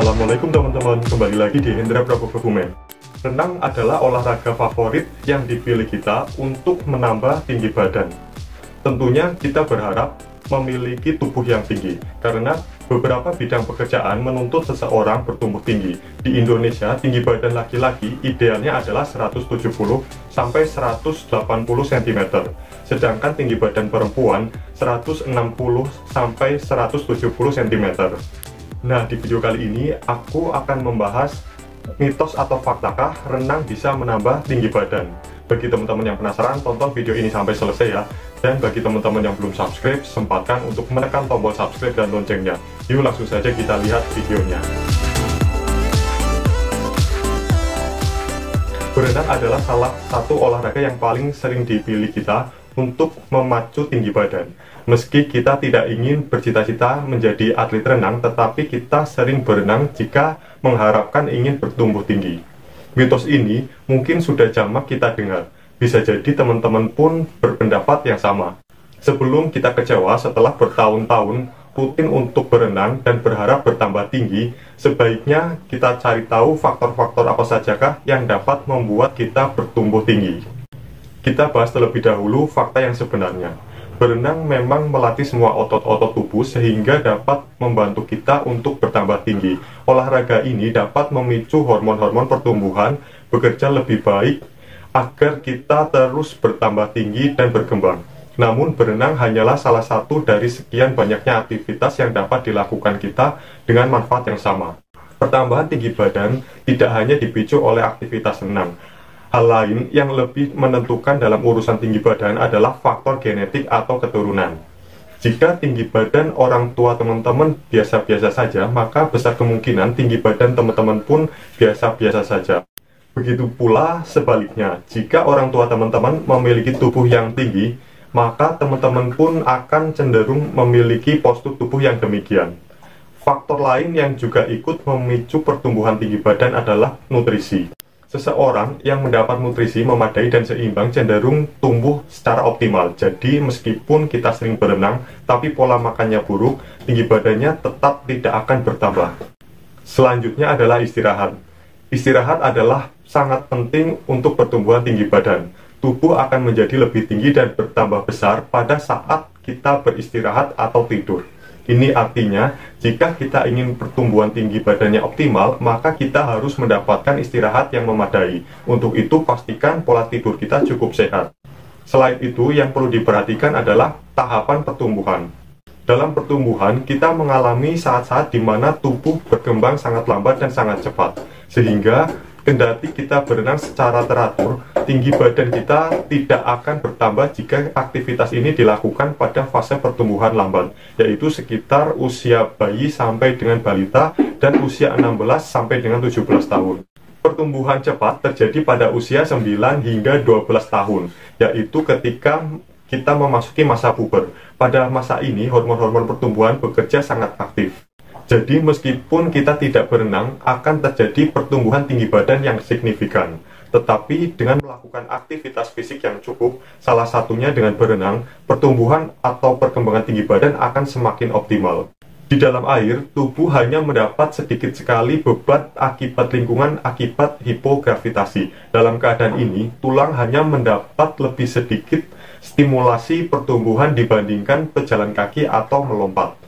Assalamualaikum teman-teman, kembali lagi di Hendra Prabowo Kebumen. Renang adalah olahraga favorit yang dipilih kita untuk menambah tinggi badan. Tentunya kita berharap memiliki tubuh yang tinggi, karena beberapa bidang pekerjaan menuntut seseorang bertumbuh tinggi. Di Indonesia, tinggi badan laki-laki idealnya adalah 170 sampai 180 cm, sedangkan tinggi badan perempuan 160 sampai 170 cm. Nah, di video kali ini aku akan membahas mitos atau faktakah renang bisa menambah tinggi badan. Bagi teman-teman yang penasaran, tonton video ini sampai selesai ya. Dan bagi teman-teman yang belum subscribe, sempatkan untuk menekan tombol subscribe dan loncengnya. Yuk langsung saja kita lihat videonya. Berenang adalah salah satu olahraga yang paling sering dipilih kita untuk memacu tinggi badan. Meski kita tidak ingin bercita-cita menjadi atlet renang, tetapi kita sering berenang jika mengharapkan ingin bertumbuh tinggi. Mitos ini mungkin sudah jamak kita dengar. Bisa jadi teman-teman pun berpendapat yang sama. Sebelum kita kecewa setelah bertahun-tahun rutin untuk berenang dan berharap bertambah tinggi, sebaiknya kita cari tahu faktor-faktor apa sajakah yang dapat membuat kita bertumbuh tinggi. Kita bahas terlebih dahulu fakta yang sebenarnya. Berenang memang melatih semua otot-otot tubuh sehingga dapat membantu kita untuk bertambah tinggi. Olahraga ini dapat memicu hormon-hormon pertumbuhan bekerja lebih baik agar kita terus bertambah tinggi dan berkembang. Namun berenang hanyalah salah satu dari sekian banyaknya aktivitas yang dapat dilakukan kita dengan manfaat yang sama. Pertambahan tinggi badan tidak hanya dipicu oleh aktivitas renang. Hal lain yang lebih menentukan dalam urusan tinggi badan adalah faktor genetik atau keturunan. Jika tinggi badan orang tua teman-teman biasa-biasa saja, maka besar kemungkinan tinggi badan teman-teman pun biasa-biasa saja. Begitu pula sebaliknya, jika orang tua teman-teman memiliki tubuh yang tinggi, maka teman-teman pun akan cenderung memiliki postur tubuh yang demikian. Faktor lain yang juga ikut memicu pertumbuhan tinggi badan adalah nutrisi. Seseorang yang mendapat nutrisi memadai dan seimbang cenderung tumbuh secara optimal. Jadi meskipun kita sering berenang, tapi pola makannya buruk, tinggi badannya tetap tidak akan bertambah. Selanjutnya adalah istirahat. Istirahat adalah sangat penting untuk pertumbuhan tinggi badan. Tubuh akan menjadi lebih tinggi dan bertambah besar pada saat kita beristirahat atau tidur. Ini artinya, jika kita ingin pertumbuhan tinggi badannya optimal, maka kita harus mendapatkan istirahat yang memadai. Untuk itu, pastikan pola tidur kita cukup sehat. Selain itu, yang perlu diperhatikan adalah tahapan pertumbuhan. Dalam pertumbuhan, kita mengalami saat-saat di mana tubuh berkembang sangat lambat dan sangat cepat. Sehingga, kendati kita berenang secara teratur, tinggi badan kita tidak akan bertambah jika aktivitas ini dilakukan pada fase pertumbuhan lambat, yaitu sekitar usia bayi sampai dengan balita dan usia 16 sampai dengan 17 tahun. Pertumbuhan cepat terjadi pada usia 9 hingga 12 tahun, yaitu ketika kita memasuki masa puber. Pada masa ini, hormon-hormon pertumbuhan bekerja sangat aktif. Jadi meskipun kita tidak berenang, akan terjadi pertumbuhan tinggi badan yang signifikan. Tetapi dengan melakukan aktivitas fisik yang cukup, salah satunya dengan berenang, pertumbuhan atau perkembangan tinggi badan akan semakin optimal. Di dalam air, tubuh hanya mendapat sedikit sekali beban akibat lingkungan akibat hipogravitasi. Dalam keadaan ini, tulang hanya mendapat lebih sedikit stimulasi pertumbuhan dibandingkan pejalan kaki atau melompat.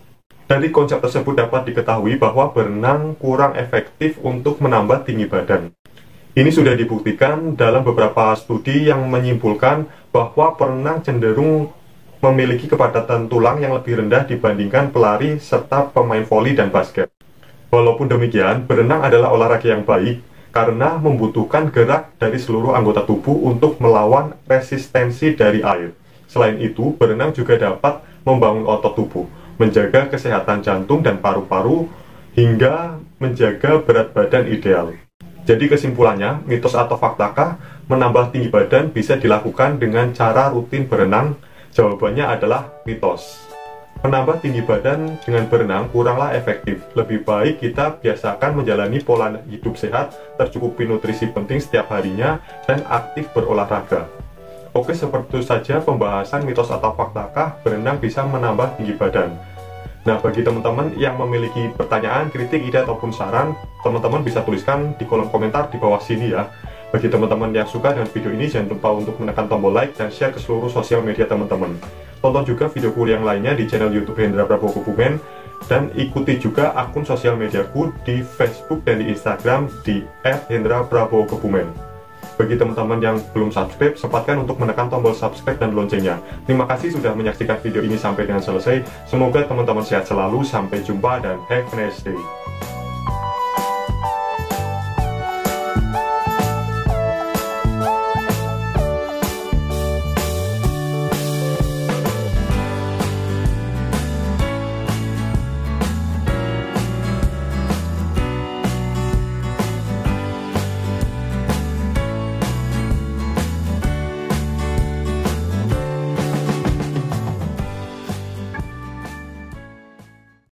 Dari konsep tersebut dapat diketahui bahwa berenang kurang efektif untuk menambah tinggi badan. Ini sudah dibuktikan dalam beberapa studi yang menyimpulkan bahwa perenang cenderung memiliki kepadatan tulang yang lebih rendah dibandingkan pelari serta pemain voli dan basket. Walaupun demikian, berenang adalah olahraga yang baik karena membutuhkan gerak dari seluruh anggota tubuh untuk melawan resistensi dari air. Selain itu, berenang juga dapat membangun otot tubuh, menjaga kesehatan jantung dan paru-paru, hingga menjaga berat badan ideal. Jadi kesimpulannya, mitos atau faktakah menambah tinggi badan bisa dilakukan dengan cara rutin berenang? Jawabannya adalah mitos. Menambah tinggi badan dengan berenang kuranglah efektif. Lebih baik kita biasakan menjalani pola hidup sehat, tercukupi nutrisi penting setiap harinya, dan aktif berolahraga. Oke, seperti itu saja pembahasan mitos atau faktakah berenang bisa menambah tinggi badan. Nah, bagi teman-teman yang memiliki pertanyaan, kritik, ide, ataupun saran, teman-teman bisa tuliskan di kolom komentar di bawah sini ya. Bagi teman-teman yang suka dengan video ini, jangan lupa untuk menekan tombol like dan share ke seluruh sosial media teman-teman. Tonton juga videoku yang lainnya di channel YouTube Hendra Prabowo Kebumen, dan ikuti juga akun sosial mediaku di Facebook dan di Instagram di @hendra_prabowo_kebumen. Bagi teman-teman yang belum subscribe, sempatkan untuk menekan tombol subscribe dan loncengnya. Terima kasih sudah menyaksikan video ini sampai dengan selesai. Semoga teman-teman sehat selalu, sampai jumpa dan have a nice day.